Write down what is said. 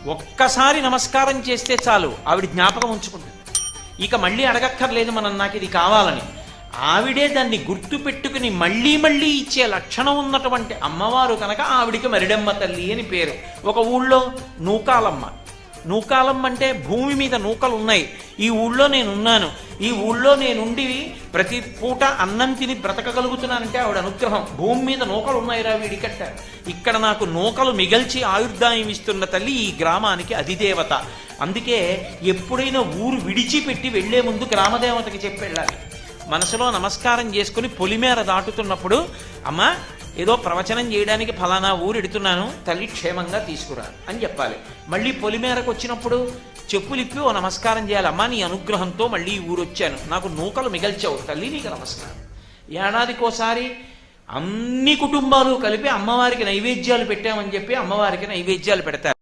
ఒక్కసారి నమస్కారం చేస్తే చాలు ఆవిడ జ్ఞాపకం ఉంచుకుంటుంది. ఇక మళ్ళీ అడగక్కర్లేదు మనం నాకు ఇది కావాలని. ఆవిడే దాన్ని గుర్తు పెట్టుకుని మళ్ళీ మళ్ళీ ఇచ్చే లక్షణం ఉన్నటువంటి అమ్మవారు కనుక ఆవిడికి మరిడమ్మ తల్లి అని పేరు. ఒక ఊళ్ళో నూకాలమ్మ. నూకాలమ్మ అంటే భూమి మీద నూకలు ఉన్నాయి, ఈ ఊళ్ళో నేనున్నాను, ఈ ఊళ్ళో నేనుండి ప్రతి పూట అన్నం తిని బ్రతకగలుగుతున్నానంటే ఆవిడ అనుగ్రహం. భూమి మీద నూకలు ఉన్నాయిరా వీడికట్ట, ఇక్కడ నాకు నూకలు మిగల్చి ఆయుర్దాయం ఇస్తున్న తల్లి ఈ గ్రామానికి అధిదేవత. అందుకే ఎప్పుడైనా ఊరు విడిచిపెట్టి వెళ్లే ముందు గ్రామదేవతకి చెప్పి వెళ్ళాలి. మనసులో నమస్కారం చేసుకుని పొలిమేర దాటుతున్నప్పుడు, అమ్మా ఏదో ప్రవచనం చేయడానికి ఫలానా ఊరు ఎడుతున్నాను, తల్లి క్షేమంగా తీసుకురా అని చెప్పాలి. మళ్ళీ పొలిమేరకు వచ్చినప్పుడు చెప్పులిప్పి ఓ నమస్కారం చేయాలి. అమ్మా నీ అనుగ్రహంతో మళ్ళీ ఈ ఊరు వచ్చాను, నాకు నూకలు మిగల్చావు తల్లి, నీకు నమస్కారం. ఏడాదికోసారి అన్ని కుటుంబాలు కలిపి అమ్మవారికి నైవేద్యాలు పెట్టామని చెప్పి అమ్మవారికి నైవేద్యాలు పెడతారు.